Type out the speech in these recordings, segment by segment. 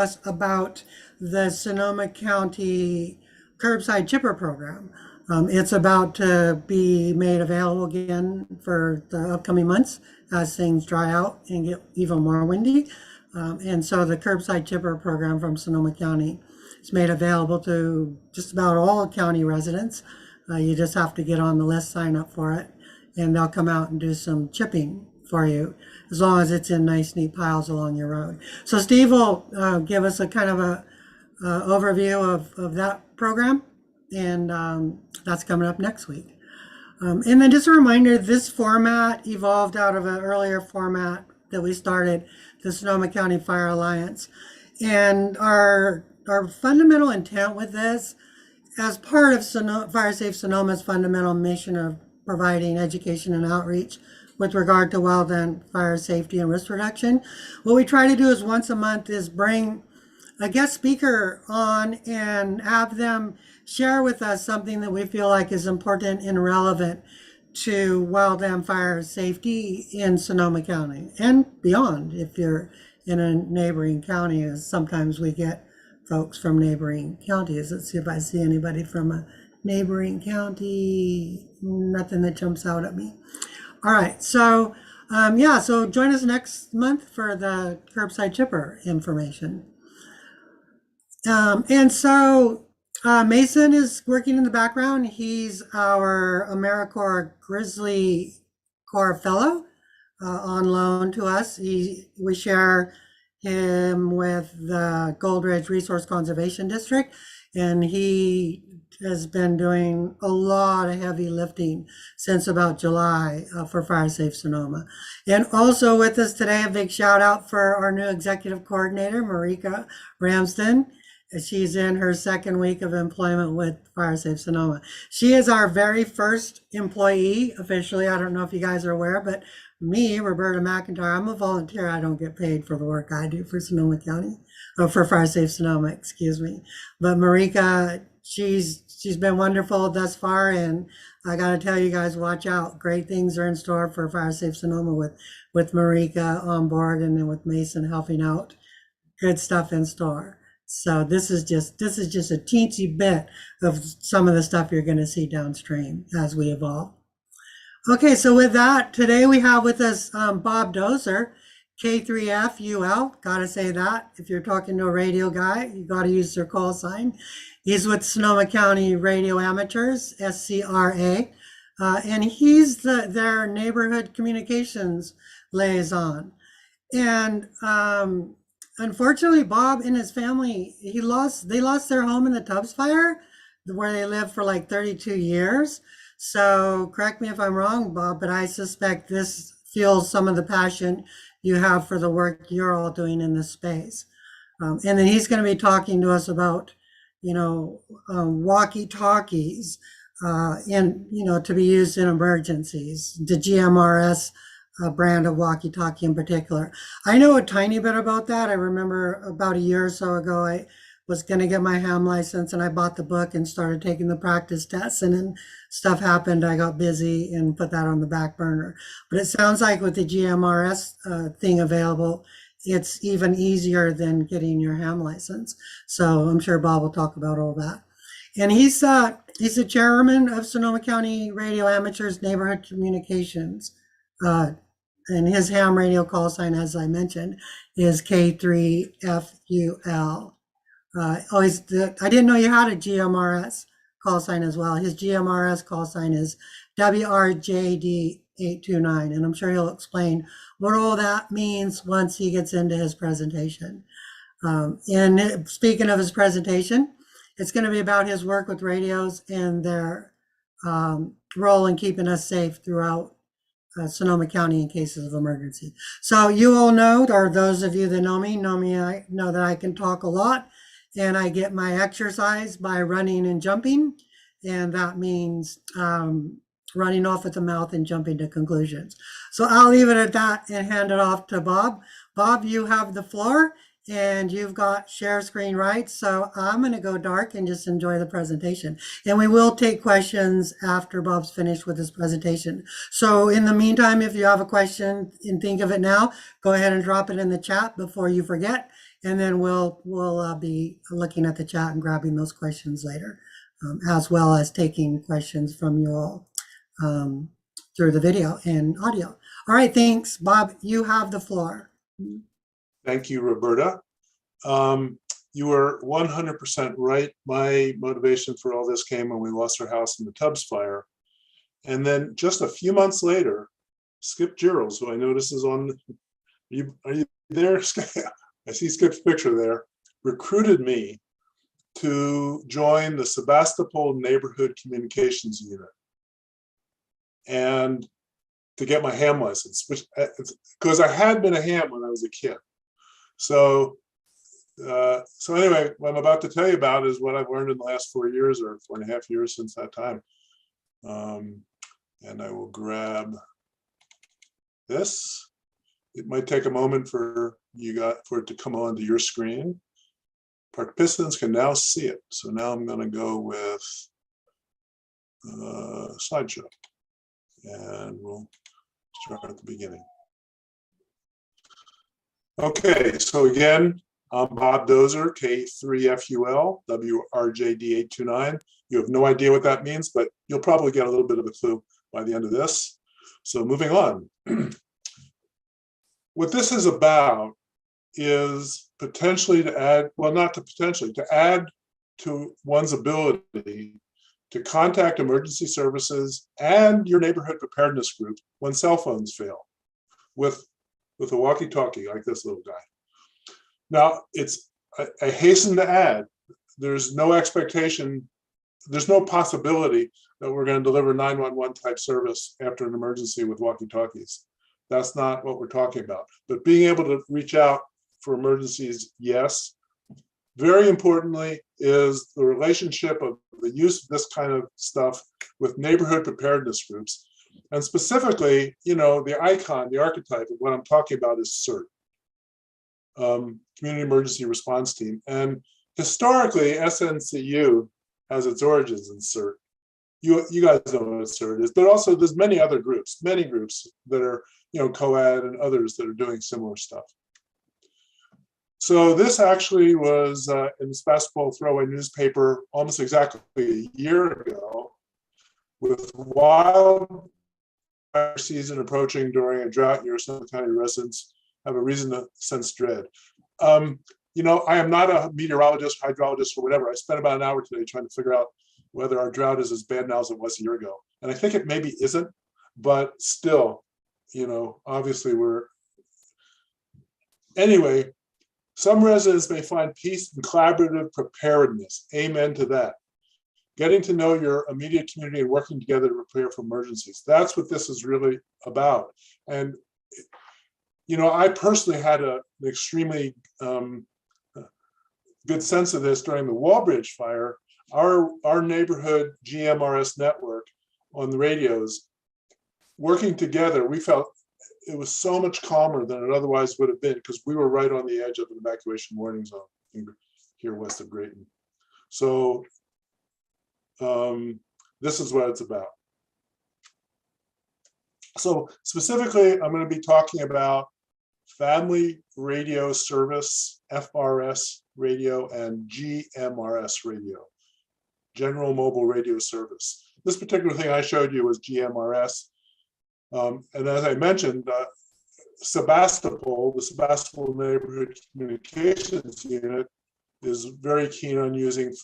us about the Sonoma County Curbside Chipper Program. It's about to be made available again for the upcoming months as things dry out and get even more windy. And so the Curbside Chipper Program from Sonoma County is made available to just about all county residents. You just have to get on the list, sign up for it, and they'll come out and do some chipping for you, as long as it's in nice, neat piles along your road. So Steve will give us a kind of a overview of that program, and that's coming up next week. And then just a reminder, this format evolved out of an earlier format that we started, the Sonoma County Fire Alliance. And our fundamental intent with this, as part of Fire Safe Sonoma's fundamental mission of providing education and outreach with regard to wildland fire safety and risk reduction, what we try to do is once a month is bring a guest speaker on and have them share with us something that we feel like is important and relevant to wildland fire safety in Sonoma County and beyond. If you're in a neighboring county, as sometimes we get folks from neighboring counties. Let's see if I see anybody from a neighboring county. Nothing that jumps out at me. All right, so so join us next month for the Curbside Chipper information. And so Mason is working in the background. He's our AmeriCorps Grizzly Corps Fellow on loan to us. We share him with the Gold Ridge Resource Conservation District, and he has been doing a lot of heavy lifting since about July for Fire Safe Sonoma. And also with us today, a big shout out for our new executive coordinator, Marika Ramsden. She's in her second week of employment with Fire Safe Sonoma. She is our very first employee officially. I don't know if you guys are aware, but me, Roberta McIntyre, I'm a volunteer. I don't get paid for the work I do for Sonoma County, or for Fire Safe Sonoma, excuse me. But Marika, she's been wonderful thus far, and I got to tell you guys, watch out. Great things are in store for Fire Safe Sonoma with Marika on board and then with Mason helping out. Good stuff in store. So this is just a teensy bit of some of the stuff you're going to see downstream as we evolve. Okay, so with that, today we have with us Bob Dozor K3FUL. Gotta say that. If you're talking to a radio guy, you gotta use their call sign. He's with Sonoma County Radio Amateurs, SCRA, and he's their neighborhood communications liaison. And unfortunately, Bob and his family, they lost their home in the Tubbs fire, where they lived for like 32 years. So correct me if I'm wrong, Bob, but I suspect this fuels some of the passion you have for the work you're all doing in this space. And then he's going to be talking to us about, walkie-talkies, to be used in emergencies, the GMRS brand of walkie-talkie in particular. I know a tiny bit about that. I remember about a year or so ago, I was going to get my ham license and I bought the book and started taking the practice tests, and then stuff happened. I got busy and put that on the back burner. But it sounds like with the GMRS thing available, it's even easier than getting your ham license. So I'm sure Bob will talk about all that. And he's the chairman of Sonoma County Radio Amateurs Neighborhood Communications. And his ham radio call sign, as I mentioned, is K3FUL. I didn't know you had a GMRS call sign as well. His GMRS call sign is WRJD829, and I'm sure he'll explain what all that means once he gets into his presentation. And speaking of his presentation, it's going to be about his work with radios and their role in keeping us safe throughout Sonoma County in cases of emergency. So you all know, or those of you that know me, I know that I can talk a lot. And I get my exercise by running and jumping. And that means running off at the mouth and jumping to conclusions. So I'll leave it at that and hand it off to Bob. Bob, you have the floor and you've got share screen rights. So I'm going to go dark and just enjoy the presentation. And we will take questions after Bob's finished with his presentation. So in the meantime, if you have a question and think of it now, go ahead and drop it in the chat before you forget. And then we'll be looking at the chat and grabbing those questions later, as well as taking questions from you all through the video and audio. All right, thanks. Bob, you have the floor. Thank you, Roberta. You were 100% right. My motivation for all this came when we lost our house in the Tubbs fire. And then just a few months later, Skip Girals, who I notice is on, are you there? I see Skip's picture there, recruited me to join the Sebastopol Neighborhood Communications Unit and to get my ham license, which because I had been a ham when I was a kid. So anyway, what I'm about to tell you about is what I've learned in the last 4 years or 4.5 years since that time. And I will grab this. It might take a moment for it to come onto your screen. Participants can now see it. So now I'm going to go with slideshow, and we'll start at the beginning. Okay, so again, I'm Bob Dozor K3FUL, WRJD829. You have no idea what that means, but you'll probably get a little bit of a clue by the end of this. So moving on. What this is about is potentially to add, well, not to potentially, to add to one's ability to contact emergency services and your neighborhood preparedness group when cell phones fail with a walkie-talkie like this little guy. Now, I hasten to add, there's no expectation, there's no possibility that we're going to deliver 911 type service after an emergency with walkie-talkies. That's not what we're talking about. But being able to reach out for emergencies, yes. Very importantly is the relationship of the use of this kind of stuff with neighborhood preparedness groups. And specifically, you know, the icon, the archetype of what I'm talking about is CERT, Community Emergency Response Team. And historically, SNCU has its origins in CERT. You guys know what CERT is, but also there's many other groups, many groups that are, you know, COAD and others that are doing similar stuff. So this actually was in the Sebastopol Throwaway newspaper almost exactly a year ago, with wildfire season approaching during a drought year. Sonoma County residents have a reason to sense dread. You know, I am not a meteorologist, hydrologist, or whatever. I spent about an hour today trying to figure out whether our drought is as bad now as it was a year ago. And I think it maybe isn't, but still, you know, obviously anyway, some residents may find peace in collaborative preparedness. Amen to that. Getting to know your immediate community and working together to prepare for emergencies. That's what this is really about. And, you know, I personally had an extremely good sense of this during the Walbridge fire. Our neighborhood GMRS network on the radios, working together, we felt it was so much calmer than it otherwise would have been because we were right on the edge of an evacuation warning zone here west of Grayton. So this is what it's about. So specifically, I'm going to be talking about Family Radio Service, FRS radio, and GMRS radio, General Mobile Radio Service. This particular thing I showed you was GMRS. And as I mentioned, Sebastopol, the Sebastopol Neighborhood Communications Unit, is very keen on using,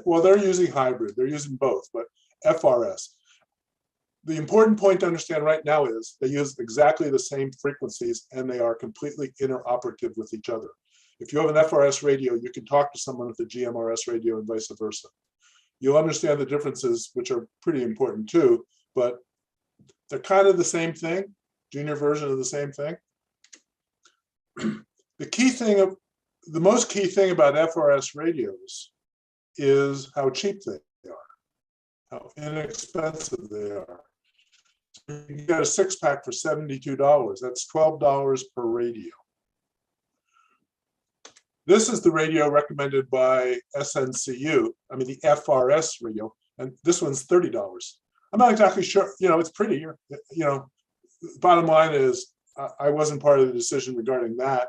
well, they're using hybrid, they're using both, but FRS. The important point to understand right now is they use exactly the same frequencies and they are completely interoperative with each other. If you have an FRS radio, you can talk to someone with a GMRS radio and vice versa. You'll understand the differences, which are pretty important too, but they're kind of the same thing, junior version of the same thing. The most key thing about FRS radios is how cheap they are, how inexpensive they are. So you get a 6-pack for $72. That's $12 per radio. This is the radio recommended by SNCU, I mean the FRS radio, and this one's $30. I'm not exactly sure, you know, it's pretty, you know, bottom line is I wasn't part of the decision regarding that.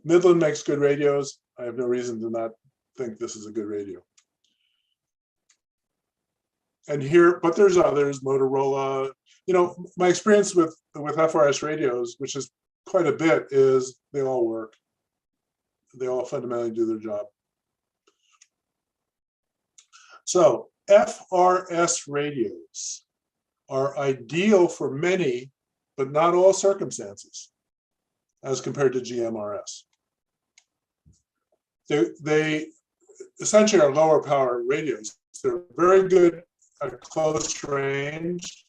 Midland makes good radios. I have no reason to not think this is a good radio. And here, but there's others, Motorola. You know, my experience with FRS radios, which is quite a bit, is they all work. They all fundamentally do their job. So FRS radios are ideal for many, but not all circumstances, as compared to GMRS. They essentially are lower power radios. They're very good at close range.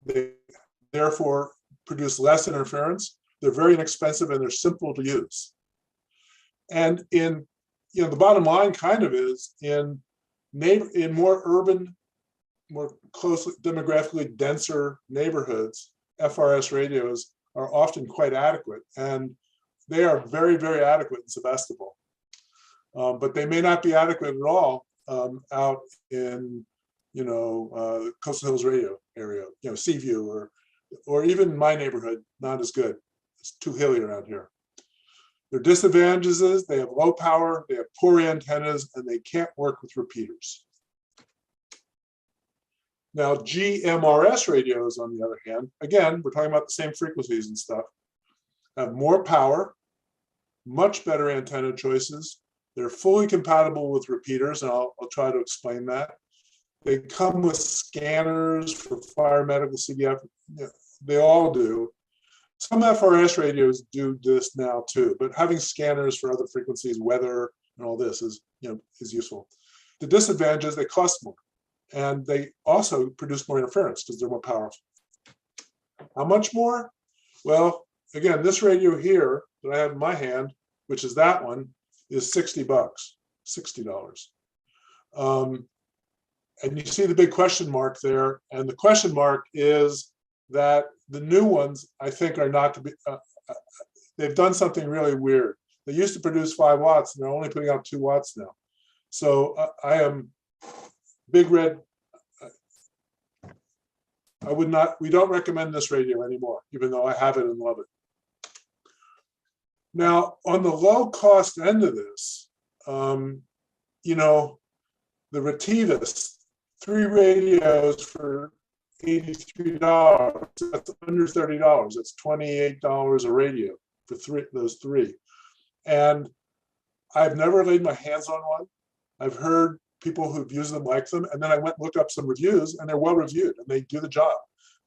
They therefore produce less interference. They're very inexpensive and they're simple to use. And in, you know, the bottom line kind of is in more urban, more closely demographically denser neighborhoods, FRS radios are often quite adequate, and they are very, very adequate in Sebastopol. But they may not be adequate at all out in, you know, Coastal Hills radio area, you know, Seaview, or even my neighborhood, not as good. It's too hilly around here. Their disadvantages is they have low power, they have poor antennas, and they can't work with repeaters. Now, GMRS radios, on the other hand, again, we're talking about the same frequencies and stuff, have more power, much better antenna choices. They're fully compatible with repeaters, and I'll try to explain that. They come with scanners for fire, medical, CDF. They all do. Some FRS radios do this now too, but having scanners for other frequencies, weather, and all this is, you know, is useful. The disadvantage is they cost more, and they also produce more interference because they're more powerful. How much more? Well, again, this radio here that I have in my hand, which is that one, is $60, $60. And you see the big question mark there, and the question mark is that the new ones, I think, are not to be, they've done something really weird. They used to produce 5 watts, and they're only putting out 2 watts now. So I am big red. We don't recommend this radio anymore, even though I have it and love it. Now, on the low cost end of this, you know, the Retivas, 3 radios for $83. That's under $30. That's $28 a radio for those 3. And I've never laid my hands on one. I've heard people who've used them like them, and then I went and looked up some reviews, and they're well reviewed, and they do the job.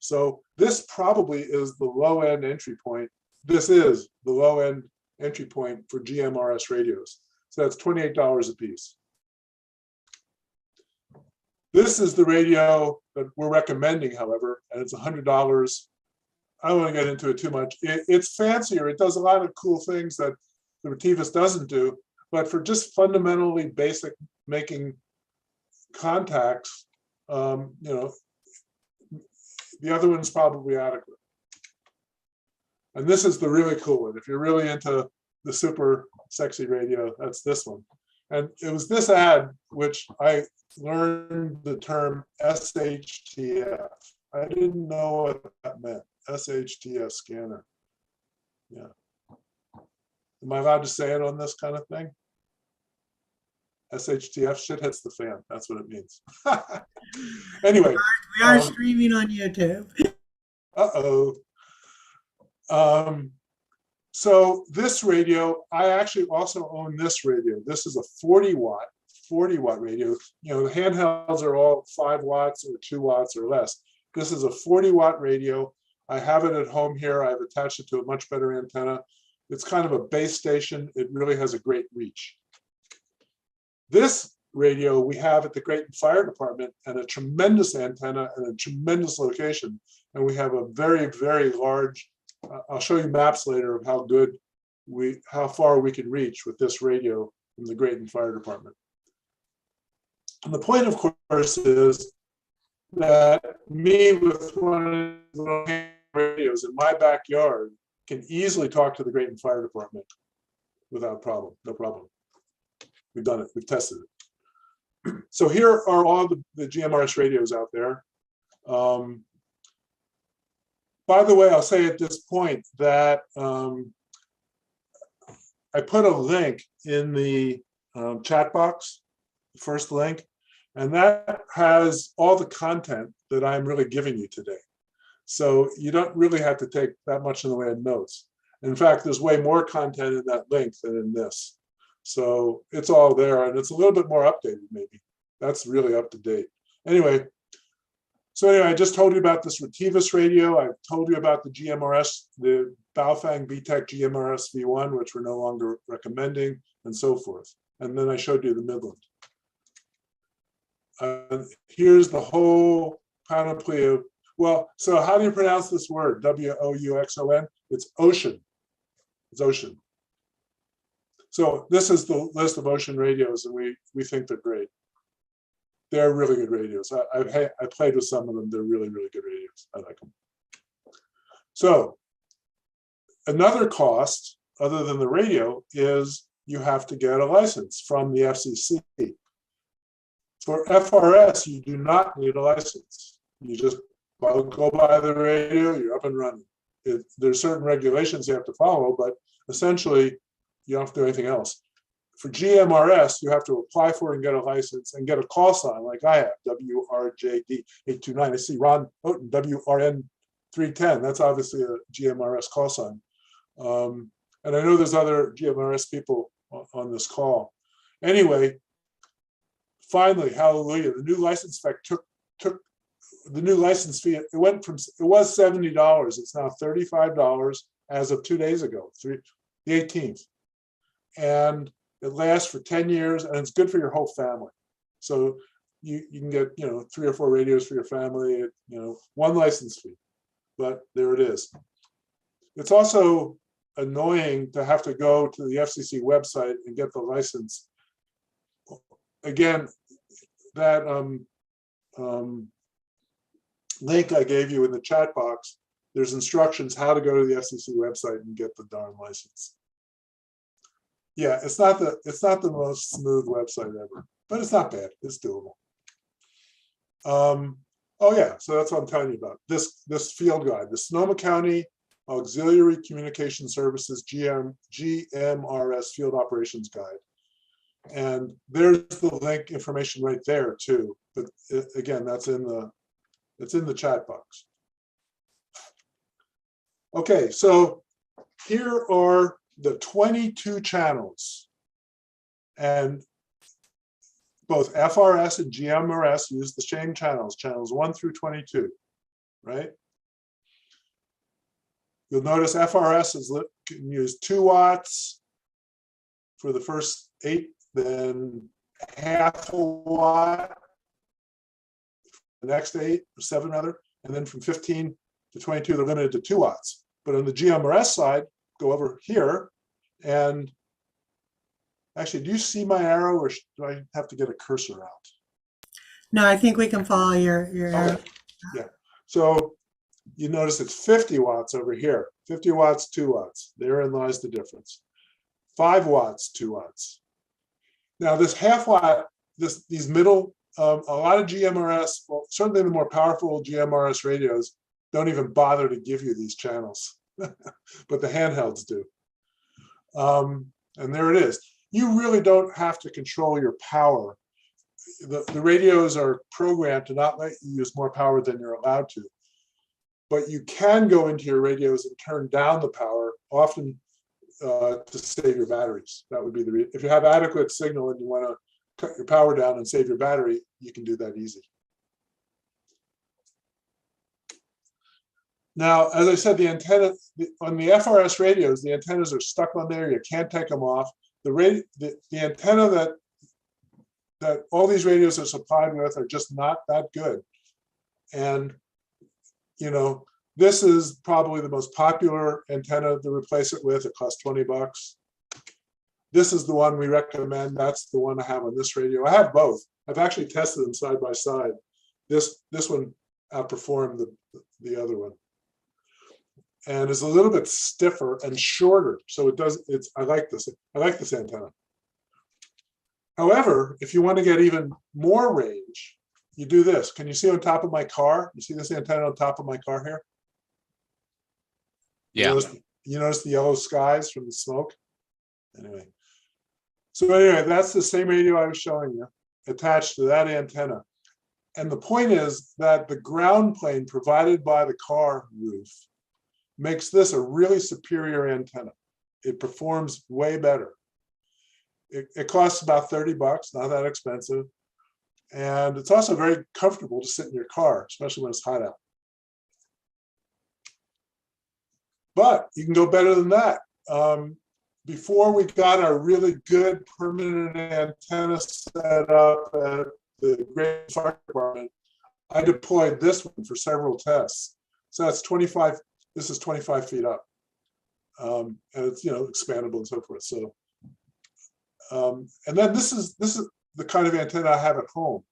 So this probably is the low end entry point. This is the low end entry point for GMRS radios. So that's $28 a piece. This is the radio that we're recommending, however, and it's $100. I don't want to get into it too much. It's fancier. It does a lot of cool things that the Retivas doesn't do, but for just fundamentally basic making contacts, you know, the other one's probably adequate. And this is the really cool one. If you're really into the super sexy radio, that's this one. And it was this ad which I learned the term SHTF. I didn't know what that meant. SHTF scanner. Yeah. Am I allowed to say it on this kind of thing? SHTF, shit hits the fan. That's what it means. Anyway. We are streaming on YouTube. Uh-oh. So this radio, I actually also own this radio. This is a 40 watt radio. You know, the handhelds are all 5 watts or 2 watts or less. This is a 40 watt radio. I have it at home here. I've attached it to a much better antenna. It's kind of a base station. It really has a great reach. This radio we have at the Grayton Fire Department, and a tremendous antenna and a tremendous location. And we have a very, very large, I'll show you maps later of how far we can reach with this radio from the Grayton Fire Department. And the point, of course, is that me with one of the little radios in my backyard can easily talk to the Grayton Fire Department without problem, no problem. We've done it, we've tested it. So here are all the GMRS radios out there. By the way, I'll say at this point that I put a link in the chat box, the first link, and that has all the content that I'm really giving you today. So you don't really have to take that much in the way of notes. In fact, there's way more content in that link than in this. So it's all there, and it's a little bit more updated maybe. That's really up to date. Anyway, I just told you about this Retivus radio. I've told you about the GMRS, the Baofeng BTEC GMRS V1, which we're no longer recommending, and so forth. And then I showed you the Midland. Here's the whole panoply of, well, so how do you pronounce this word? W-O-U-X-O-N? It's ocean. It's ocean. So this is the list of ocean radios, and we think they're great. They're really good radios. I played with some of them. They're really, really good radios. I like them. So another cost, other than the radio, is you have to get a license from the FCC. For FRS, you do not need a license. You just go buy the radio, you're up and running. There's certain regulations you have to follow, but essentially, you don't have to do anything else. For GMRS, you have to apply for and get a license and get a call sign like I have, WRJD829. I see Ron Houghton, WRN310. That's obviously a GMRS call sign. And I know there's other GMRS people on this call. Anyway, finally, hallelujah, the new license spec took the new license fee. It was $70. It's now $35 as of 2 days ago, the 18th. And it lasts for 10 years, and it's good for your whole family. So you can get 3 or 4 radios for your family at one license fee. But there it is. It's also annoying to have to go to the FCC website and get the license. Again, that link I gave you in the chat box, there's instructions how to go to the FCC website and get the darn license. Yeah, it's not the most smooth website ever, but it's not bad. It's doable. Oh yeah, so that's what I'm telling you about. This field guide, the Sonoma County Auxiliary Communication Services GMRS Field Operations Guide. And there's the link information right there too. But again, it's in the chat box. Okay, so here are the 22 channels, and both FRS and GMRS use the same channels 1 through 22, right? You'll notice FRS can use 2 watts for the first 8, then half a watt for the next 8 or 7 rather, and then from 15 to 22 they're limited to 2 watts. But on the GMRS side, go over here, and actually, do you see my arrow, or do I have to get a cursor out? No, I think we can follow your arrow. Okay. Yeah. So you notice it's 50 watts over here. 50 watts, 2 watts. Therein lies the difference. 5 watts, 2 watts. Now this half watt, these middle, a lot of GMRS, well, certainly the more powerful GMRS radios don't even bother to give you these channels, but the handhelds do. And there it is. You really don't have to control your power. The radios are programmed to not let you use more power than you're allowed to. But you can go into your radios and turn down the power, often to save your batteries. That would be the reason. If you have adequate signal and you want to cut your power down and save your battery, you can do that easy. Now, as I said, the antenna on the FRS radios, the antennas are stuck on there. You can't take them off. The antenna that all these radios are supplied with are just not that good. And this is probably the most popular antenna to replace it with. It costs $20. This is the one we recommend. That's the one I have on this radio. I have both. I've actually tested them side by side. This one outperformed the other one, and is a little bit stiffer and shorter. So I like this. I like this antenna. However, if you want to get even more range, you do this. Can you see on top of my car? You see this antenna on top of my car here? Yeah. You notice the yellow skies from the smoke? Anyway, so anyway, that's the same radio I was showing you attached to that antenna. And the point is that the ground plane provided by the car roof makes this a really superior antenna. It performs way better. It costs about $30, not that expensive. And it's also very comfortable to sit in your car, especially when it's hot out. But you can go better than that. Before we got our really good permanent antenna set up at the Great Fire Department, I deployed this one for several tests. So that's 25, this is 25 feet up. And it's, you know, expandable and so forth. So, and then this is the kind of antenna I have at home.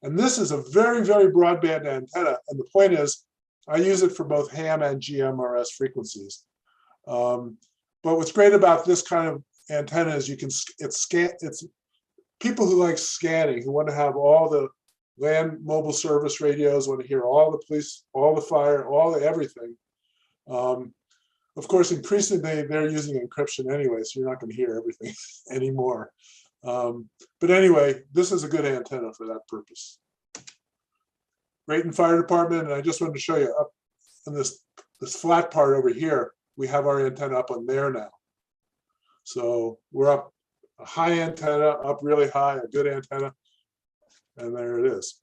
And this is a very, very broadband antenna. And the point is, I use it for both ham and GMRS frequencies. But what's great about this kind of antenna is you can, it's people who like scanning, who want to have all the land mobile service radios, want to hear all the police, all the fire, all the everything. Of course, increasingly they're using encryption anyway, so you're not going to hear everything anymore. But anyway, this is a good antenna for that purpose. Grayton Fire Department, and I just wanted to show you up in this flat part over here, we have our antenna up on there now. So we're up a high antenna, up really high, a good antenna, and there it is.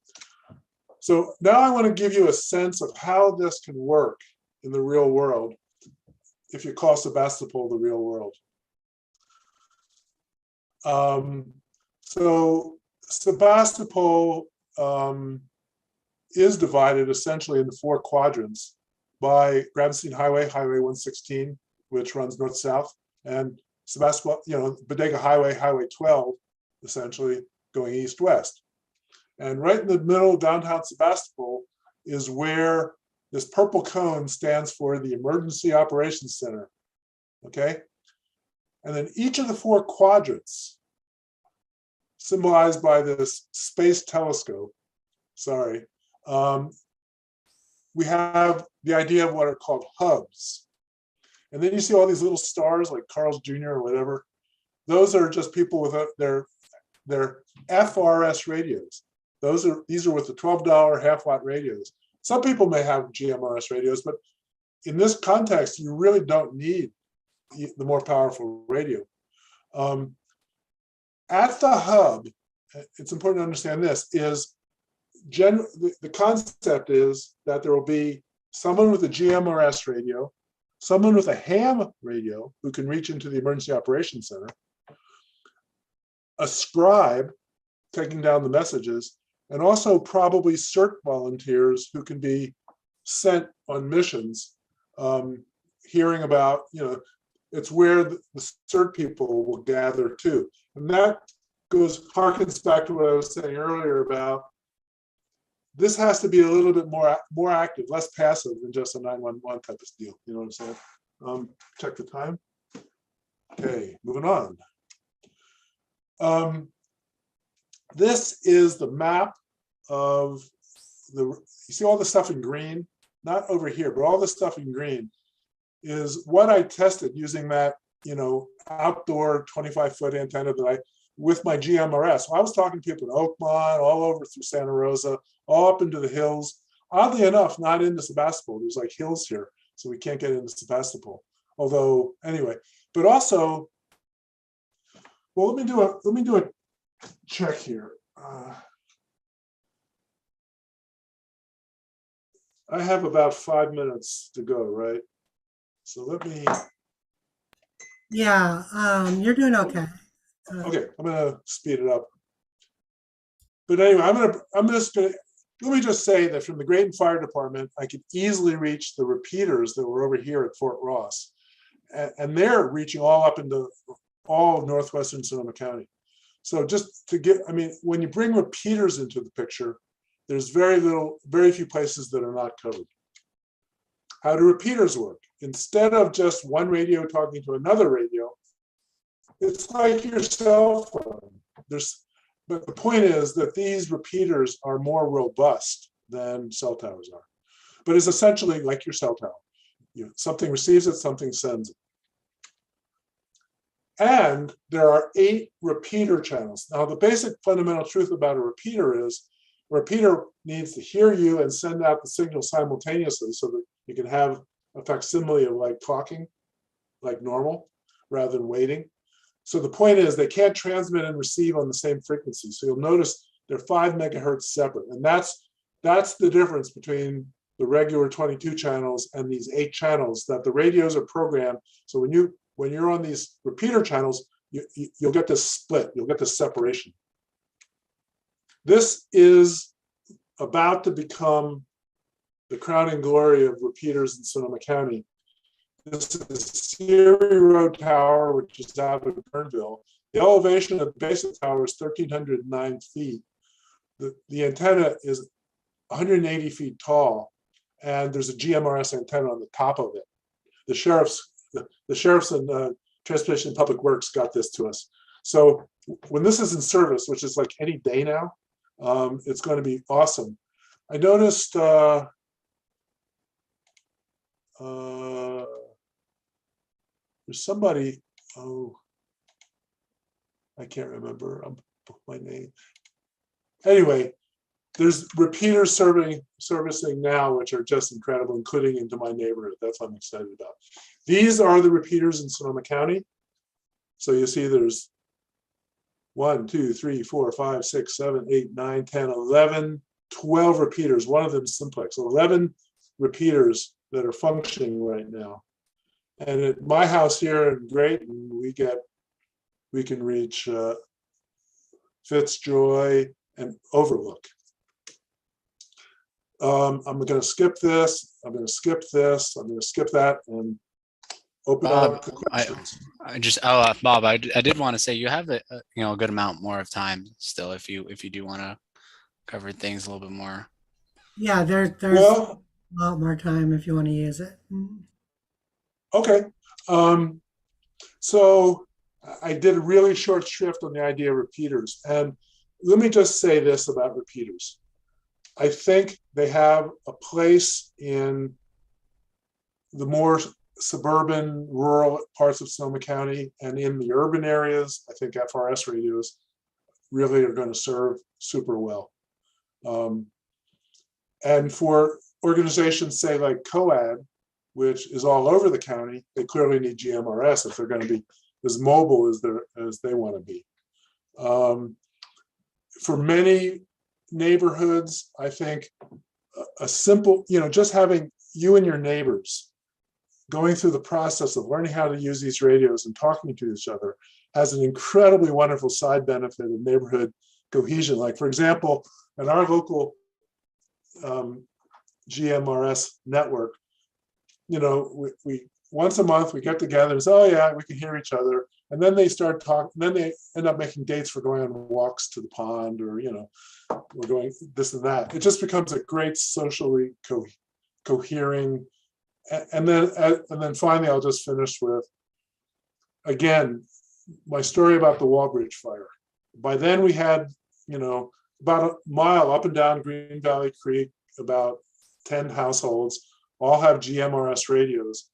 So now I want to give you a sense of how this can work in the real world if you call Sebastopol the real world. So Sebastopol is divided essentially into 4 quadrants by Gravenstein Highway, Highway 116, which runs north-south, and Sebastopol, you know, Bodega Highway, Highway 12, essentially going east-west. And right in the middle of downtown Sebastopol is where this purple cone stands for the Emergency Operations Center, okay? And then each of the 4 quadrants, symbolized by this space telescope, sorry, we have the idea of what are called hubs. And then you see all these little stars like Carl's Jr. or whatever. Those are just people with their FRS radios. These are with the $12 half-watt radios. Some people may have GMRS radios, but in this context, you really don't need the more powerful radio. At the hub, it's important to understand this, is the concept is that there will be someone with a GMRS radio, someone with a ham radio who can reach into the Emergency Operations Center, a scribe taking down the messages, and also probably CERT volunteers who can be sent on missions, hearing about, you know, it's where the CERT people will gather too. And that harkens back to what I was saying earlier about this has to be a little bit more active, less passive than just a 911 type of deal. You know what I'm saying? Check the time. Okay, moving on. This is the map of you see all the stuff in green, not over here, but all the stuff in green is what I tested using that, you know, outdoor 25-foot antenna with my GMRS. So I was talking to people in Oakmont, all over through Santa Rosa, all up into the hills. Oddly enough, not into Sebastopol. There's like hills here, so we can't get into Sebastopol. Although, anyway, but also, well, let me do a check here. I have about 5 minutes to go, right? So let me. Yeah, you're doing okay. Okay, I'm gonna speed it up. But anyway, let me just say that from the Grayton Fire Department, I could easily reach the repeaters that were over here at Fort Ross. And they're reaching all up into all of northwestern Sonoma County. So just to get, I mean, when you bring repeaters into the picture, there's very few places that are not covered. How do repeaters work? Instead of just one radio talking to another radio, it's like your cell phone. But the point is that these repeaters are more robust than cell towers are. But it's essentially like your cell tower. Something receives it, something sends it. And there are 8 repeater channels. Now, the basic fundamental truth about a repeater is a repeater needs to hear you and send out the signal simultaneously so that you can have a facsimile of like talking like normal rather than waiting. So the point is they can't transmit and receive on the same frequency. So you'll notice they're 5 megahertz separate. And that's the difference between the regular 22 channels and these 8 channels, that the radios are programmed. So when you're on these repeater channels, you'll get this split, you'll get this separation. This is about to become the crowning glory of repeaters in Sonoma County. This is Sierra Road Tower, which is out of Kernville. The elevation of the base of the tower is 1,309 feet. The antenna is 180 feet tall, and there's a GMRS antenna on the top of it. The sheriffs and Transportation and Public Works got this to us. So when this is in service, which is like any day now, it's going to be awesome. I noticed there's somebody, I can't remember my name. Anyway, there's repeaters servicing now, which are just incredible, including into my neighborhood. That's what I'm excited about. These are the repeaters in Sonoma County. So you see there's 1, 2, 3, 4, 5, 6, 7, 8, 9, 10, 11, 12 repeaters. One of them is simplex. 11 repeaters that are functioning right now. And at my house here in Grayton, we can reach Fitzjoy and Overlook. I'm going to skip this. I'm going to skip this. I'm going to skip that and open up the questions. Bob, I did want to say you have a good amount more of time still if you do want to cover things a little bit more. Yeah, there's a lot more time if you want to use it. Okay. So I did a really short shrift on the idea of repeaters. And let me just say this about repeaters. I think they have a place in the more suburban, rural parts of Sonoma County, and in the urban areas. I think FRS radios really are going to serve super well. And for organizations, say like COAD, which is all over the county, they clearly need GMRS if they're going to be as mobile as they want to be. For many neighborhoods, I think a simple, just having you and your neighbors going through the process of learning how to use these radios and talking to each other has an incredibly wonderful side benefit of neighborhood cohesion. Like, for example, in our local GMRS network, we once a month we get together and say, oh yeah, we can hear each other. And then they start talking, then they end up making dates for going on walks to the pond, or, we're going this and that. It just becomes a great socially cohering. And then finally, I'll just finish with, again, my story about the Walbridge fire. By then we had, about a mile up and down Green Valley Creek, about 10 households, all have GMRS radios.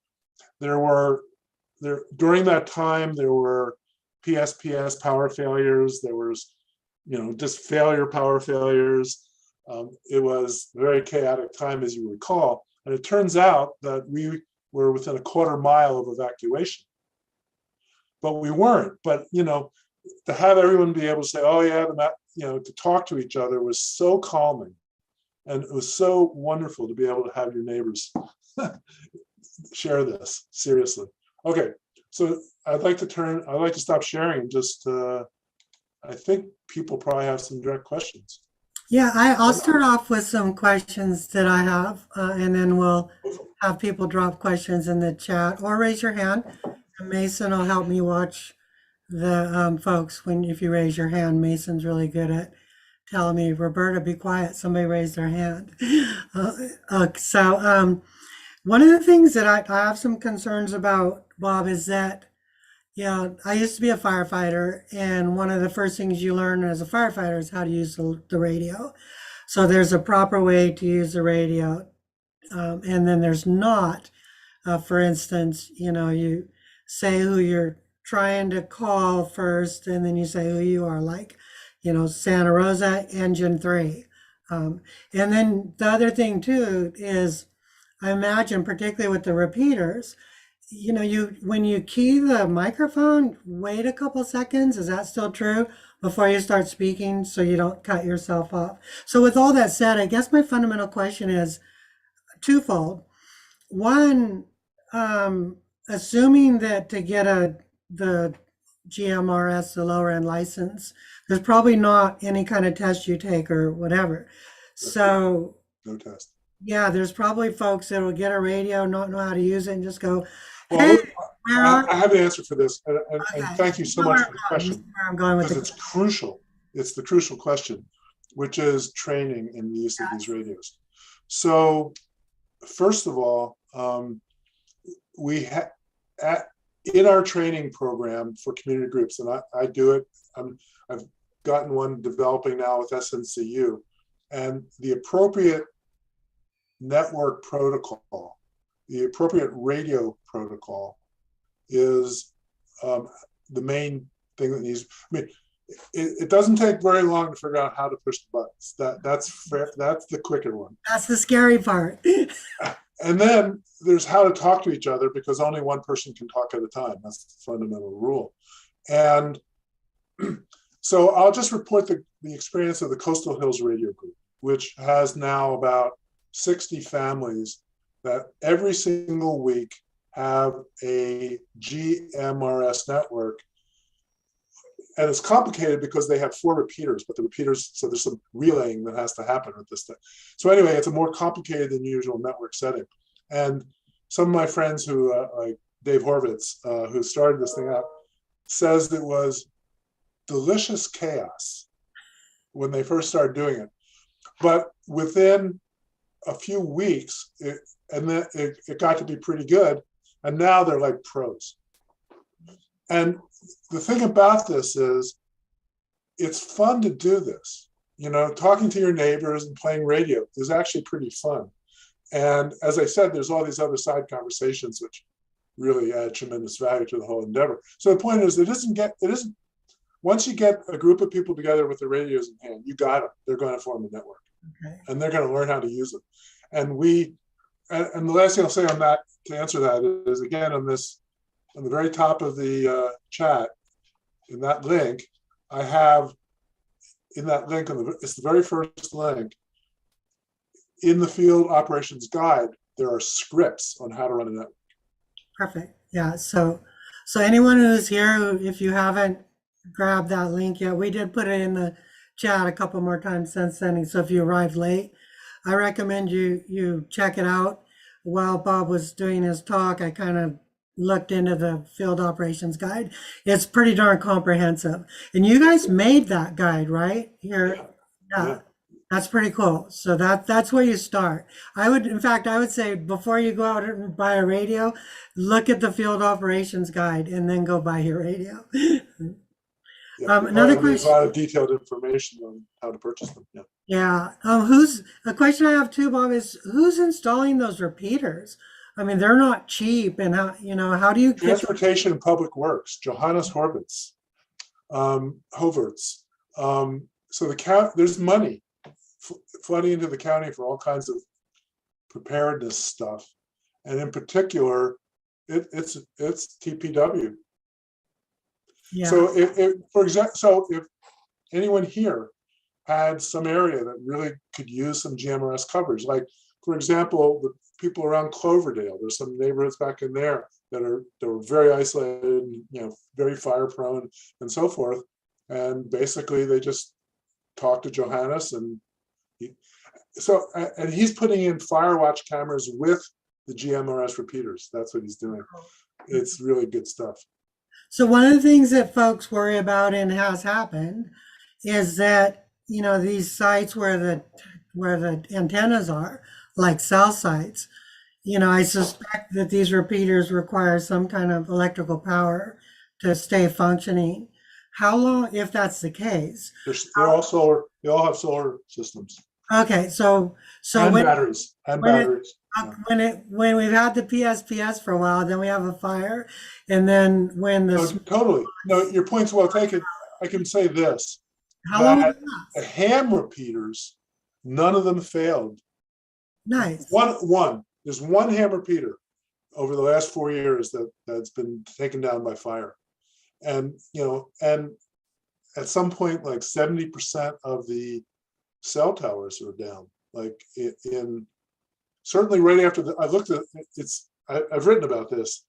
During that time, there were PSPS power failures. There was, just power failures. It was a very chaotic time, as you recall. And it turns out that we were within a quarter mile of evacuation. But we weren't. But, to have everyone be able to say, oh yeah, to talk to each other was so calming. And it was so wonderful to be able to have your neighbors share this, seriously. Okay, so I'd like to stop sharing and just, I think people probably have some direct questions. Yeah, I'll start off with some questions that I have, and then we'll have people drop questions in the chat or raise your hand. And Mason will help me watch the folks if you raise your hand. Mason's really good at telling me, Roberta, be quiet, somebody raised their hand. So one of the things that I have some concerns about, Bob, is that, I used to be a firefighter, and one of the first things you learn as a firefighter is how to use the radio. So there's a proper way to use the radio, and then there's not. For instance, you say who your trying to call first, and then you say who you are, like, Santa Rosa, engine 3. And then the other thing too is, I imagine, particularly with the repeaters, when you key the microphone, wait a couple seconds. Is that still true before you start speaking so you don't cut yourself off? So with all that said, I guess my fundamental question is twofold. One, assuming that to get the GMRS, the lower end license, there's probably not any kind of test you take or whatever. So No test. yeah, there's probably folks that will get a radio, not know how to use it, and just go, Well, hey, where are I have the answer for this, and Okay. thank you so Know much where for the I'm going. question, This is where I'm going with because the it's crucial. It's the crucial question, which is training in the use of these radios. So, first of all, we in our training program for community groups, and I do it. I've gotten one developing now with SNCU, and the appropriate network protocol, the appropriate radio protocol is the main thing that needs. I mean, it doesn't take very long to figure out how to push the buttons. That's fair, that's the quicker one. That's the scary part. And then there's how to talk to each other, because only one person can talk at a time. That's the fundamental rule. And so I'll just report the experience of the Coastal Hills Radio Group, which has now about 60 families that every single week have a GMRS network. And it's complicated because they have 4 repeaters, but the repeaters, so there's some relaying that has to happen with this thing. So anyway, it's a more complicated than usual network setting. And some of my friends who, like Dave Horvitz, who started this thing out, says it was delicious chaos when they first started doing it. But within a few weeks, it got to be pretty good. And now they're like pros. And the thing about this is, it's fun to do this. Talking to your neighbors and playing radio is actually pretty fun. And as I said, there's all these other side conversations which really add tremendous value to the whole endeavor. So the point is, once you get a group of people together with the radios in hand, you got them. They're going to form a network. Okay. And they're going to learn how to use them. And the last thing I'll say on that, to answer that, is again on the very top of the chat, in that link, I have, in that link, it's the very first link, in the field operations guide, there are scripts on how to run a network. Perfect. Yeah. So anyone who's here, if you haven't grabbed that link yet, we did put it in the chat a couple more times since then. So if you arrived late, I recommend you check it out. While Bob was doing his talk, I kind of looked into the field operations guide. It's pretty darn comprehensive. And you guys made that guide, right? Here. Yeah. That's pretty cool. So that's where you start. I would say before you go out and buy a radio, look at the field operations guide and then go buy your radio. Another question. There's a lot of detailed information on how to purchase them. Yeah. Yeah. A question I have too, Bob, is who's installing those repeaters? I mean, they're not cheap, and how do you Transportation and Public Works, Johannes Horvitz, Hoverts. So there's money flooding into the county for all kinds of preparedness stuff, and in particular, it's TPW. Yeah. So if anyone here had some area that really could use some GMRS coverage, like for example, the people around Cloverdale, there's some neighborhoods back in there that are very isolated, very fire prone and so forth. And basically they just talk to Johannes, and he's putting in fire watch cameras with the GMRS repeaters. That's what he's doing. It's really good stuff. So one of the things that folks worry about, and has happened, is that these sites where the antennas are, like cell sites, I suspect that these repeaters require some kind of electrical power to stay functioning. How long, if that's the case? They all have solar systems. Okay, so And when batteries, and when it batteries. Yeah. when we've had the PSPS for a while, then we have a fire, and then when the No, totally. No, your point's well taken. I can say this, how long will that it the last? ham repeaters, none of them failed. Nice. There's one ham repeater over the last 4 years that's been taken down by fire. And, and at some point, like 70% of the cell towers are down. Like in certainly right after I looked at I've written about this.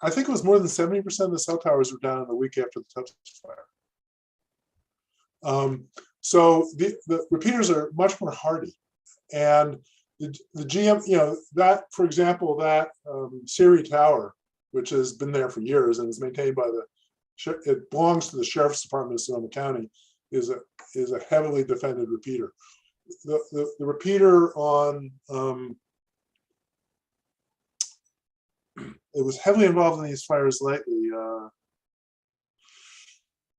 I think it was more than 70% of the cell towers were down in the week after the Texas fire. So the repeaters are much more hardy, and the GM, that, for example, that CERT tower, which has been there for years and is maintained by it belongs to the Sheriff's Department of Sonoma County, is a heavily defended repeater. The repeater on it was heavily involved in these fires lately.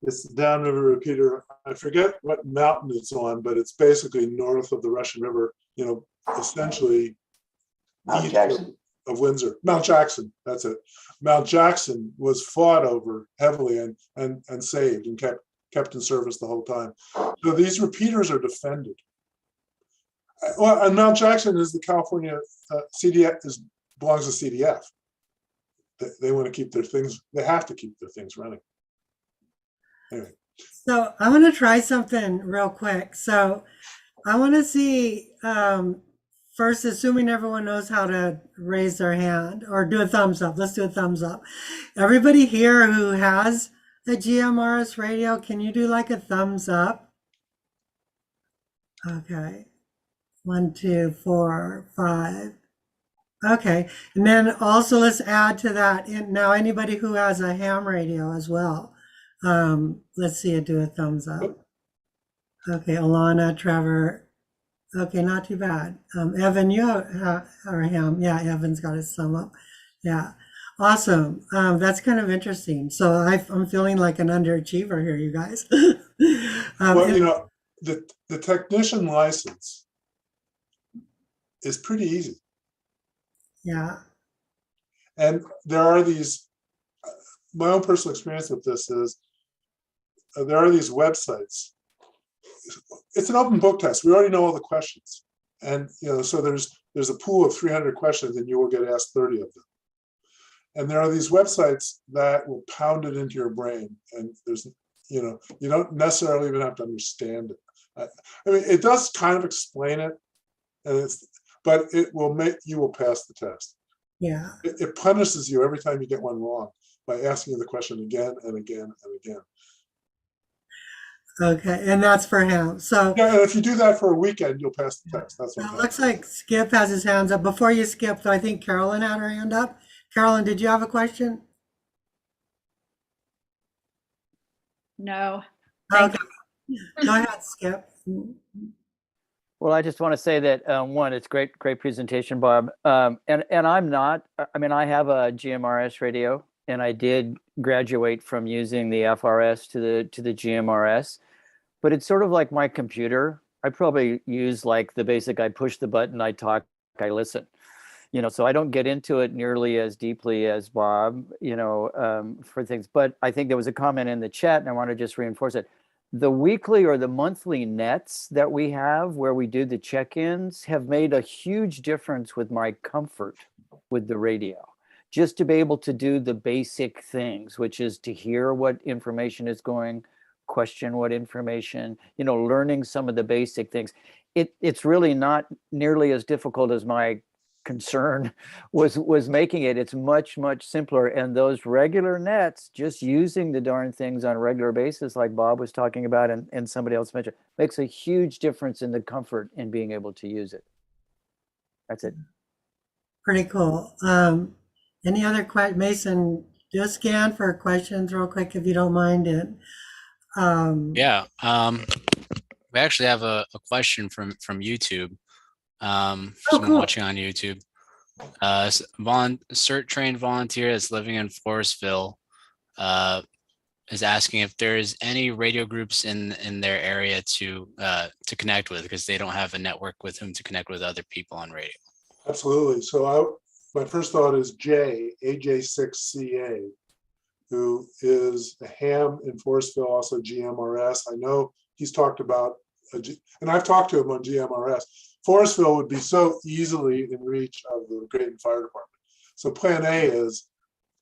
It's the downriver repeater. I forget what mountain it's on, but it's basically north of the Russian River, essentially Mount east Jackson. of Windsor. Mount Jackson, that's it. Mount Jackson was fought over heavily and saved and kept in service the whole time. So these repeaters are defended. Well, and Mount Jackson is the California CDF, belongs to CDF. They want to keep their things, they have to keep their things running. Anyway. So I want to try something real quick. So I want to see, first, assuming everyone knows how to raise their hand or do a thumbs up. Let's do a thumbs up. Everybody here who has a GMRS radio, can you do like a thumbs up? Okay. 1, 2, 4, 5. Okay. And then also let's add to that. Now, anybody who has a ham radio as well. Let's see it do a thumbs up. Okay, Alana, Trevor. Okay, not too bad. Evan, you are him. Yeah, Evan's got his thumb up. Yeah, awesome. That's kind of interesting. So I'm feeling like an underachiever here, you guys. Well, the technician license is pretty easy. Yeah. And there are these, my own personal experience with this is, there are these websites. It's an open book test. We already know all the questions. And, so there's a pool of 300 questions and you will get asked 30 of them. And there are these websites that will pound it into your brain. And there's, you don't necessarily even have to understand it. I mean, it does kind of explain it, but it will you will pass the test. Yeah. It punishes you every time you get one wrong by asking you the question again and again and again. Okay, and that's for him. So yeah, and if you do that for a weekend, you'll pass the test. That's what it looks like Skip has his hands up. Before you skip, though, I think Carolyn had her hand up. Carolyn, did you have a question? No. Okay. Go ahead, Skip. Well, I just want to say that one, it's great presentation, Bob. And I'm not. I mean, I have a GMRS radio, and I did graduate from using the FRS to the GMRS. But it's sort of like my computer. I probably use like the basic. I push the button, I talk, I listen. So I don't get into it nearly as deeply as Bob. For things. But I think there was a comment in the chat, and I want to just reinforce it. The weekly or the monthly nets that we have where we do the check-ins have made a huge difference with my comfort with the radio. Just to be able to do the basic things, which is to hear what information is going, question what information, learning some of the basic things. It's really not nearly as difficult as my concern was making it. It's much simpler, and those regular nets, just using the darn things on a regular basis like Bob was talking about and somebody else mentioned, makes a huge difference in the comfort in being able to use it. That's it. Pretty cool. Any other questions? Mason, just scan for questions real quick if you don't mind it. Yeah. We actually have a question from YouTube. Someone cool. watching on YouTube. CERT trained volunteer that's living in Forestville. is asking if there's any radio groups in their area to connect with, because they don't have a network with whom to connect with other people on radio. Absolutely. So my first thought is AJ6CA, who is a ham in Forestville, also GMRS. I know he's talked about, and I've talked to him on GMRS. Forestville would be so easily in reach of the Grayton Fire Department. So plan A is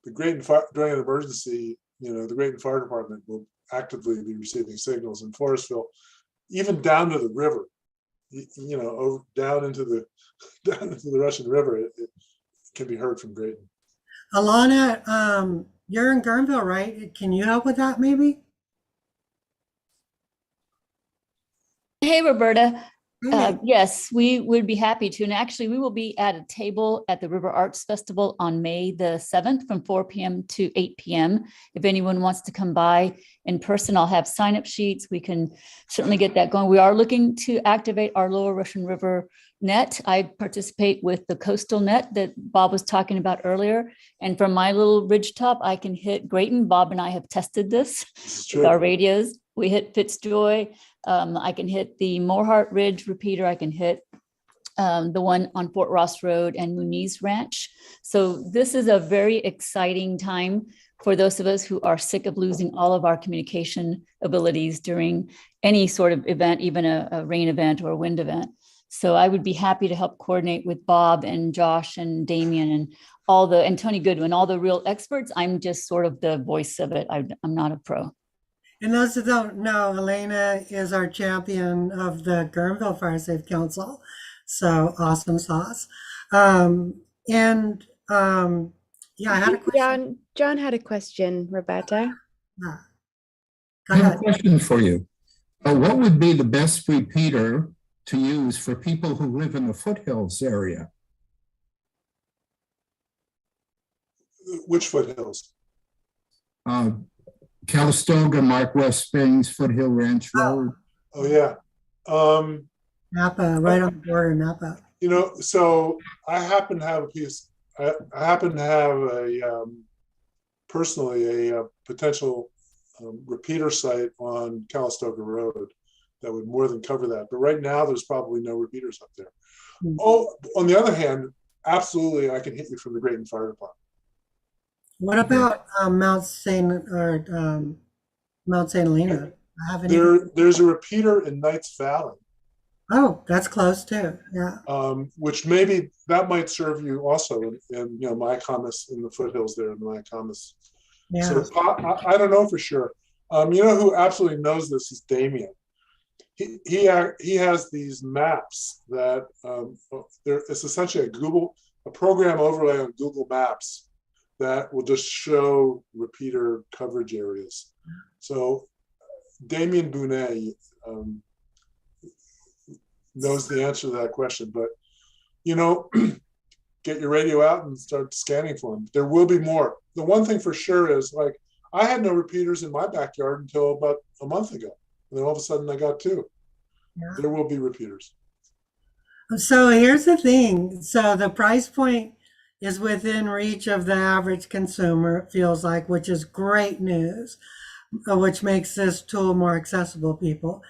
the Grayton Fire, during an emergency, the Grayton Fire Department will actively be receiving signals in Forestville, even down to the river, down into the Russian River. It can be heard from Grayton. Alana, you're in Guerneville, right? Can you help with that maybe? Hey, Roberta. Hey. Yes, we would be happy to. And actually, we will be at a table at the River Arts Festival on May the 7th from 4 p.m. to 8 p.m. If anyone wants to come by in person, I'll have sign-up sheets. We can certainly get that going. We are looking to activate our Lower Russian River net. I participate with the coastal net that Bob was talking about earlier. And from my little ridgetop, I can hit Grayton. Bob and I have tested this with our radios. We hit Fitzjoy. I can hit the Moorheart Ridge repeater. I can hit the one on Fort Ross Road and Muniz Ranch. So this is a very exciting time for those of us who are sick of losing all of our communication abilities during any sort of event, even a rain event or a wind event. So I would be happy to help coordinate with Bob and Josh and Damien and and Tony Goodwin, all the real experts. I'm just sort of the voice of it. I'm not a pro. And those that don't know, Elena is our champion of the Guerneville Fire Safe Council. So awesome sauce. Yeah, I had a question. John had a question, Roberta. Yeah. I have a question for you. What would be the best repeater to use for people who live in the foothills area? Which foothills? Calistoga, Mark West Springs, Foothill Ranch Road. Oh yeah. Napa, right on the border, Napa. So I happen to have a piece. I happen to have personally a potential repeater site on Calistoga Road that would more than cover that. But right now, there's probably no repeaters up there. Mm-hmm. Oh, on the other hand, absolutely, I can hit you from the Grayton Fire Department. What about Mount St. Helena? There's a repeater in Knights Valley. Oh, that's close too. Yeah. Which maybe that might serve you also in Miamis, in the foothills there in Miamis. Yeah. So I don't know for sure. Who absolutely knows this is Damien. He has these maps that it's essentially a program overlay on Google Maps that will just show repeater coverage areas. So Damien Bounet knows the answer to that question, but get your radio out and start scanning for them. There will be more. The one thing for sure is, like, I had no repeaters in my backyard until about a month ago. And then all of a sudden I got two. Yeah. There will be repeaters. So here's the thing. So the price point is within reach of the average consumer, it feels like, which is great news, which makes this tool more accessible to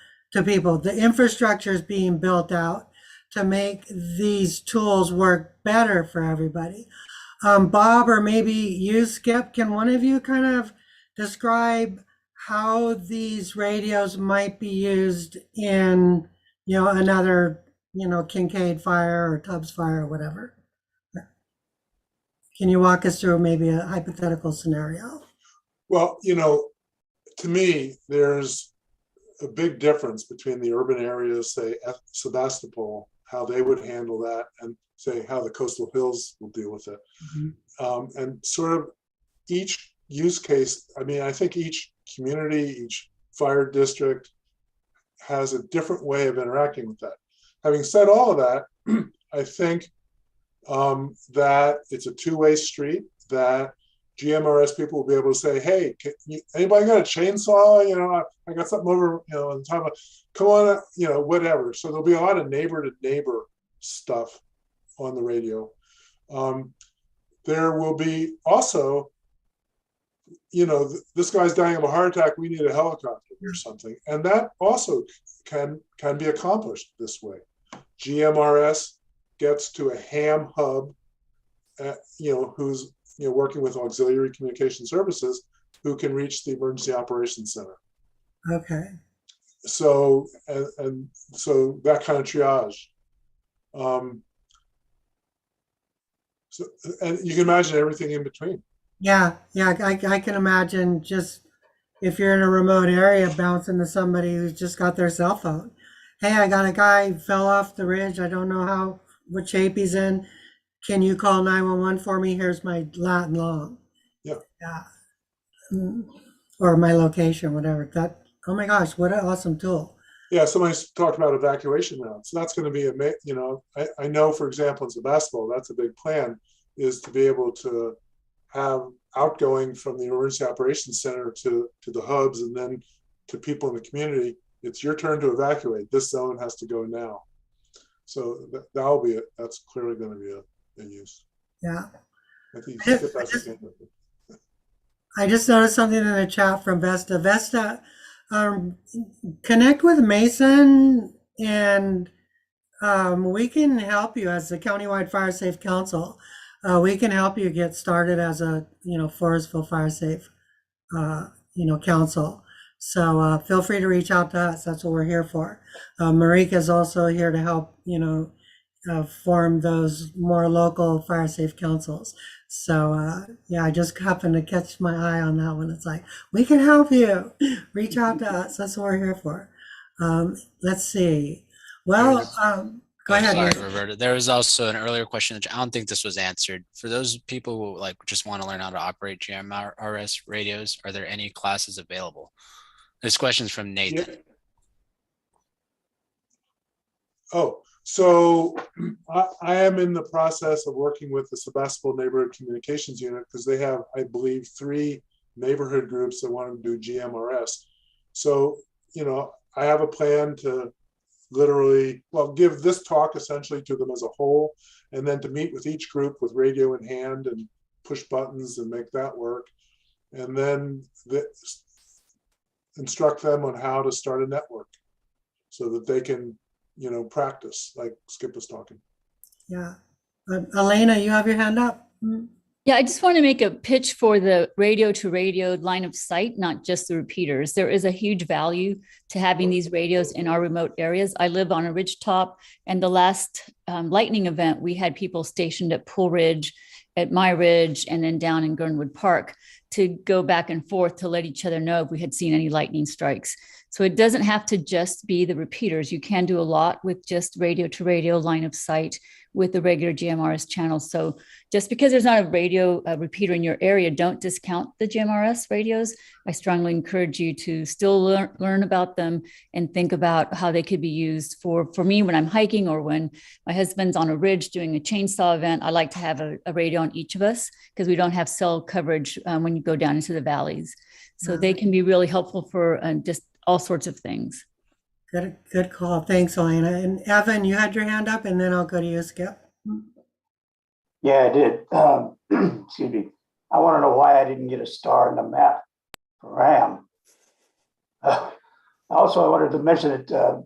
people. The infrastructure is being built out to make these tools work better for everybody. Bob, or maybe you, Skip, can one of you kind of describe how these radios might be used in, another, Kincaid fire or Tubbs fire or whatever? Can you walk us through maybe a hypothetical scenario? Well, to me, there's a big difference between the urban areas, say Sebastopol, how they would handle that, and say how the coastal hills will deal with it. Mm-hmm. And sort of each use case, I think each community, each fire district has a different way of interacting with that. Having said all of that, I think that it's a two-way street, that GMRS people will be able to say, hey, anybody got a chainsaw? I got something over, on top of, come on, whatever. So there'll be a lot of neighbor to neighbor stuff on the radio. There will be also this guy's dying of a heart attack, we need a helicopter or something. And that also can be accomplished this way. GMRS gets to a ham hub, who's working with auxiliary communication services, who can reach the emergency operations center. Okay. So and so that kind of triage. So, and you can imagine everything in between. Yeah, I can imagine just if you're in a remote area, bouncing to somebody who's just got their cell phone. Hey, I got a guy fell off the ridge. I don't know what shape he's in. Can you call 911 for me? Here's my lat and long. Yeah. Or my location, whatever. Oh my gosh, what an awesome tool. Yeah, somebody's talked about evacuation routes. So that's going to be I know, for example, in Sebastopol, that's a big plan, is to be able to have outgoing from the emergency operations center to the hubs, and then to people in the community. It's your turn to evacuate. This zone has to go now. So that'll be it. That's clearly going to be a use. Yeah. I think I just noticed something in the chat from Vesta. Vesta, connect with Mason, and we can help you as the Countywide Fire Safe Council. We can help you get started as a Forestville Fire Safe council. So feel free to reach out to us. That's what we're here for. Marika is also here to help form those more local fire safe councils. So I just happened to catch my eye on that one. It's like, we can help you. Reach out to us. That's what we're here for. Let's see. Well, go ahead. Sorry, Roberta. There was also an earlier question that I don't think this was answered. For those people who just want to learn how to operate GMRS radios, are there any classes available? This question's from Nathan. Yeah. Oh, so I am in the process of working with the Sebastopol Neighborhood Communications Unit, because they have, I believe, 3 neighborhood groups that want to do GMRS. So, I have a plan to literally, give this talk essentially to them as a whole, and then to meet with each group with radio in hand and push buttons and make that work. And then instruct them on how to start a network so that they can, practice, like Skip was talking. Yeah. Elena, you have your hand up. Yeah, I just want to make a pitch for the radio to radio line of sight, not just the repeaters. There is a huge value to having these radios in our remote areas. I live on a ridge top, and the last lightning event, we had people stationed at Pool Ridge, at My Ridge, and then down in Gurnwood Park to go back and forth to let each other know if we had seen any lightning strikes. So it doesn't have to just be the repeaters. You can do a lot with just radio to radio line of sight with the regular GMRS channels. So just because there's not a radio repeater in your area, don't discount the GMRS radios. I strongly encourage you to still learn about them and think about how they could be used. For me, when I'm hiking or when my husband's on a ridge doing a chainsaw event, I like to have a radio on each of us, because we don't have cell coverage when you go down into the valleys. So they can be really helpful for just all sorts of things. Good call. Thanks, Elena. And Evan, you had your hand up, and then I'll go to you, Skip. Yeah, I did. Excuse me. I want to know why I didn't get a star on the map for RAM. Also, I wanted to mention that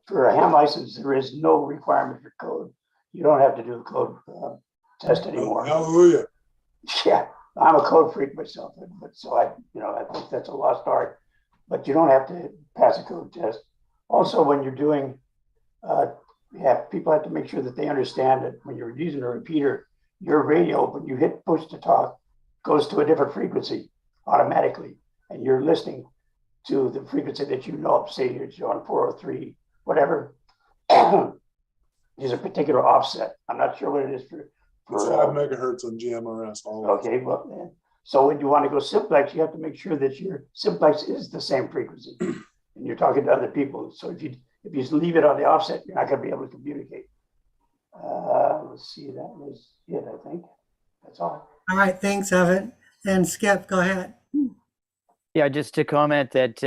for a ham license, there is no requirement for code. You don't have to do a code test anymore. Hallelujah. Yeah, I'm a code freak myself, but so I think that's a lost art. But you don't have to pass a code test. Also, when you're doing, people have to make sure that they understand that when you're using a repeater, your radio, when you hit push to talk, goes to a different frequency automatically, and you're listening to the frequency that say you're on 403, whatever. There's a particular offset. I'm not sure what it is for It's 5 megahertz on GMRS. Okay, well, so when you want to go simplex, you have to make sure that your simplex is the same frequency, and you're talking to other people. So if you leave it on the offset, you're not going to be able to communicate. Let's see, that was it. I think that's all. All right, thanks, Evan. And Skip, go ahead. Yeah, just to comment that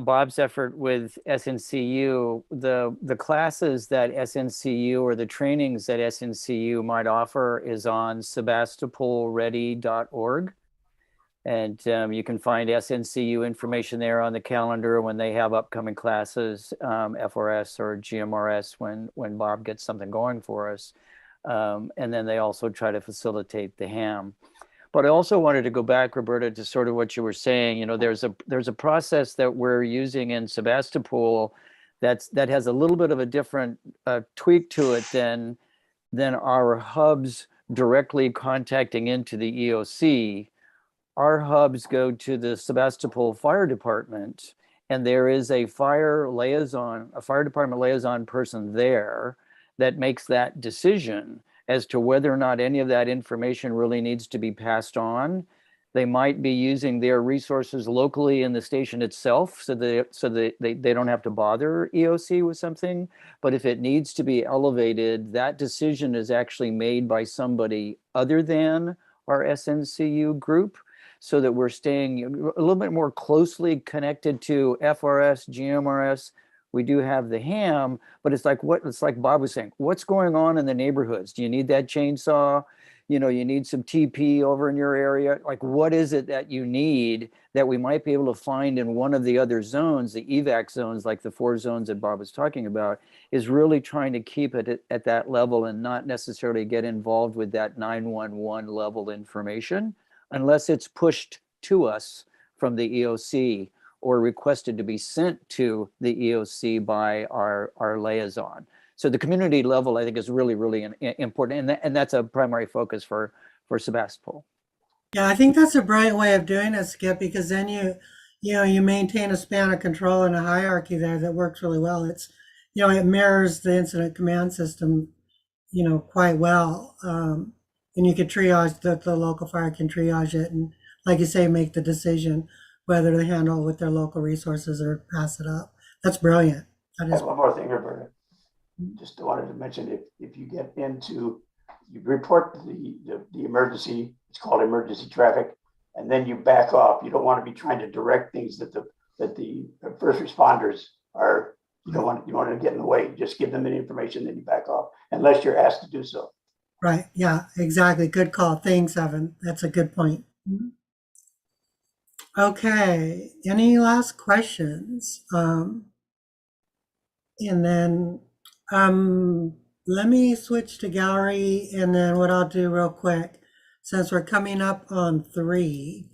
Bob's effort with SNCU, the classes that SNCU or the trainings that SNCU might offer is on sebastopolready.org. And you can find SNCU information there on the calendar when they have upcoming classes, FRS or GMRS when Bob gets something going for us. And then they also try to facilitate the ham. But I also wanted to go back, Roberta, to sort of what you were saying. You know, there's a process that we're using in Sebastopol that has a little bit of a different tweak to it than our hubs directly contacting into the EOC. Our hubs go to the Sebastopol Fire Department, and there is a fire department liaison person there that makes that decision as to whether or not any of that information really needs to be passed on. They might be using their resources locally in the station itself so that they don't have to bother EOC with something. But if it needs to be elevated, that decision is actually made by somebody other than our SNCU group, so that we're staying a little bit more closely connected to FRS, GMRS. We do have the ham, but it's like Bob was saying, what's going on in the neighborhoods? Do you need that chainsaw? You know, you need some TP over in your area. Like, what is it that you need that we might be able to find in one of the other zones, the evac zones, like the 4 zones that Bob was talking about, is really trying to keep it at that level and not necessarily get involved with that 911 level information, unless it's pushed to us from the EOC or requested to be sent to the EOC by our liaison. So the community level, I think, is really, really important. And that's a primary focus for Sebastopol. Yeah, I think that's a brilliant way of doing it, Skip, because then you maintain a span of control and a hierarchy there that works really well. It's, it mirrors the incident command system, quite well. And you could triage, the local fire can triage it and, like you say, make the decision whether to handle it with their local resources or pass it up. That's brilliant. That is. One more thing, Roberta. Just wanted to mention, if you get into, you report the emergency, it's called emergency traffic, and then you back off. You don't want to be trying to direct things that the first responders are, you don't want to get in the way. Just give them the information, then you back off, unless you're asked to do so. Right. Yeah, exactly. Good call. Thanks, Evan. That's a good point. Okay. Any last questions? And then let me switch to gallery, and then what I'll do real quick, since we're coming up on 3.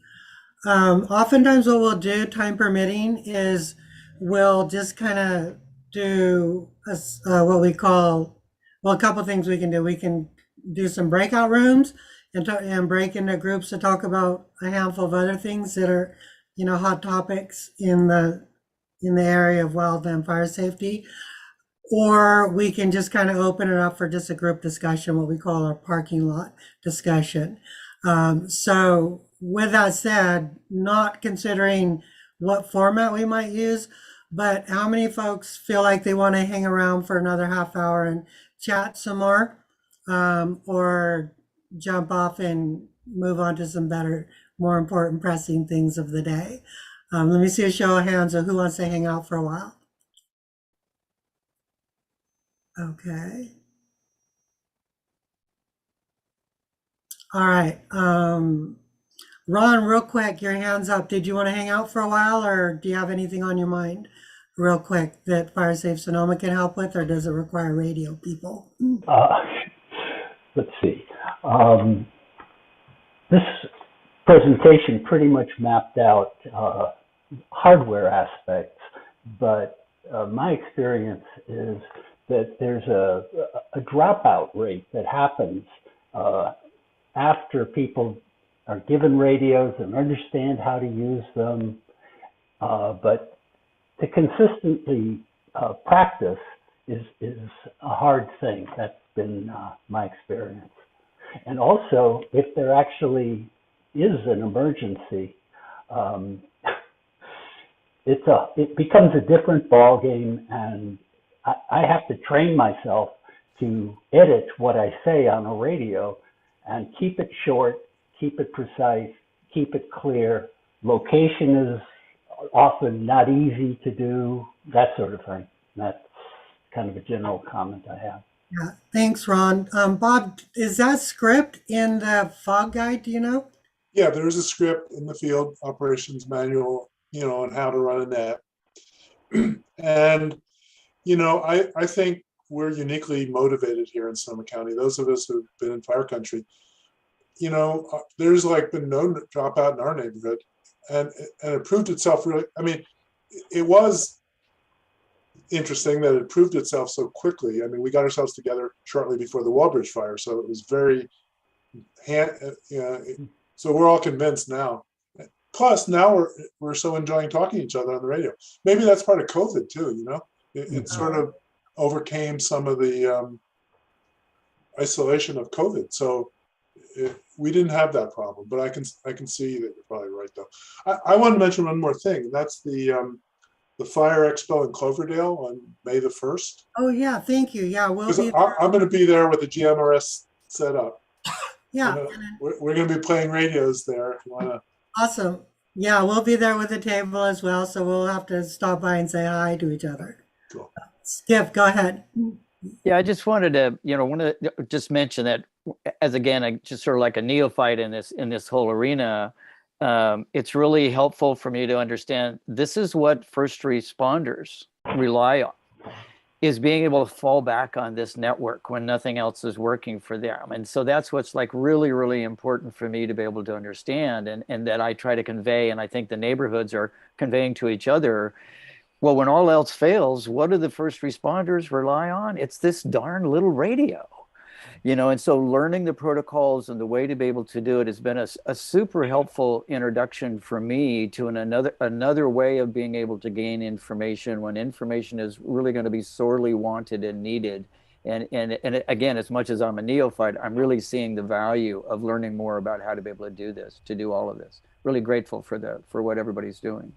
Oftentimes what we'll do, time permitting, is we'll just kind of do what we call, a couple things we can do. We can do some breakout rooms and break into groups to talk about a handful of other things that are, hot topics in the area of wildland fire safety. Or we can just kind of open it up for just a group discussion, what we call our parking lot discussion. So with that said, not considering what format we might use, but how many folks feel like they want to hang around for another half hour and chat some more? Or jump off and move on to some better, more important, pressing things of the day. Let me see a show of hands of who wants to hang out for a while. Okay. All right. Ron, real quick, your hand's up. Did you want to hang out for a while, or do you have anything on your mind real quick that Fire Safe Sonoma can help with, or does it require radio people? Let's see. This presentation pretty much mapped out hardware aspects, but my experience is that there's a dropout rate that happens after people are given radios and understand how to use them, but to consistently practice is a hard thing. That's been my experience. And also, if there actually is an emergency, it becomes a different ball game, and I have to train myself to edit what I say on a radio and keep it short, keep it precise, keep it clear. Location is often not easy to do, that sort of thing. That's kind of a general comment I have. Yeah, thanks, Ron. Bob, is that script in the fog guide? Do you know? Yeah, there is a script in the field operations manual, on how to run a net. And, I think we're uniquely motivated here in Sonoma County. Those of us who've been in fire country, there's like been no dropout in our neighborhood. And it proved itself really, it was interesting that it proved itself so quickly. We got ourselves together shortly before the Walbridge fire. So it was very, so we're all convinced now. Plus now we're so enjoying talking to each other on the radio. Maybe that's part of COVID too, it sort of overcame some of the isolation of COVID. So we didn't have that problem, but I can see that you're probably right though. I want to mention one more thing. That's the Fire Expo in Cloverdale on May the 1st. Oh yeah, thank you. Yeah, we'll be there. I'm going to be there with the GMRS set up. Yeah. We're going to be playing radios there if you want to. Awesome. Yeah, we'll be there with the table as well. So we'll have to stop by and say hi to each other. Cool. Skip, go ahead. Yeah, I just wanted to, just mention that as again, just sort of like a neophyte in this whole arena. It's really helpful for me to understand this is what first responders rely on, is being able to fall back on this network when nothing else is working for them. And so that's what's like really, really important for me to be able to understand, and that I try to convey, and I think the neighborhoods are conveying to each other. Well, when all else fails, what do the first responders rely on? It's this darn little radio. And so learning the protocols and the way to be able to do it has been a super helpful introduction for me to another way of being able to gain information when information is really going to be sorely wanted and needed. And again, as much as I'm a neophyte, I'm really seeing the value of learning more about how to be able to do this, to do all of this. Really grateful for what everybody's doing.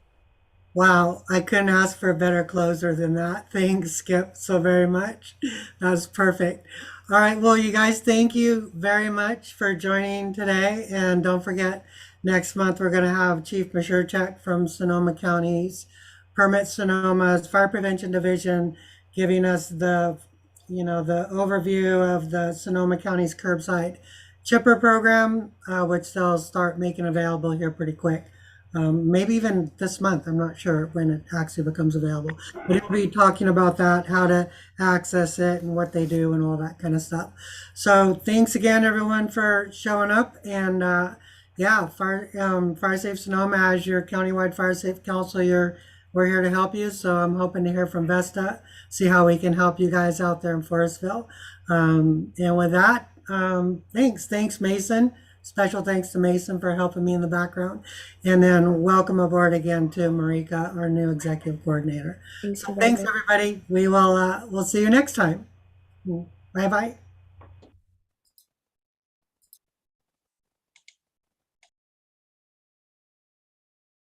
Wow, I couldn't ask for a better closer than that. Thanks, Skip, so very much. That was perfect. All right, well, you guys, thank you very much for joining today. And don't forget, next month we're going to have Chief Mashurchak from Sonoma County's Permit Sonoma's Fire Prevention Division giving us the overview of the Sonoma County's Curbside chipper program, which they'll start making available here pretty quick. Maybe even this month. I'm not sure when it actually becomes available, but he'll be talking about that, how to access it and what they do and all that kind of stuff. So thanks again, everyone, for showing up. And Fire Safe Sonoma, as your countywide fire safe council, we're here to help you. So I'm hoping to hear from Vesta, see how we can help you guys out there in Forestville. And with that, thanks, Mason. Special thanks to Mason for helping me in the background. And then welcome aboard again to Marika, our new executive coordinator. Thanks everybody. We'll see you next time. Bye-bye.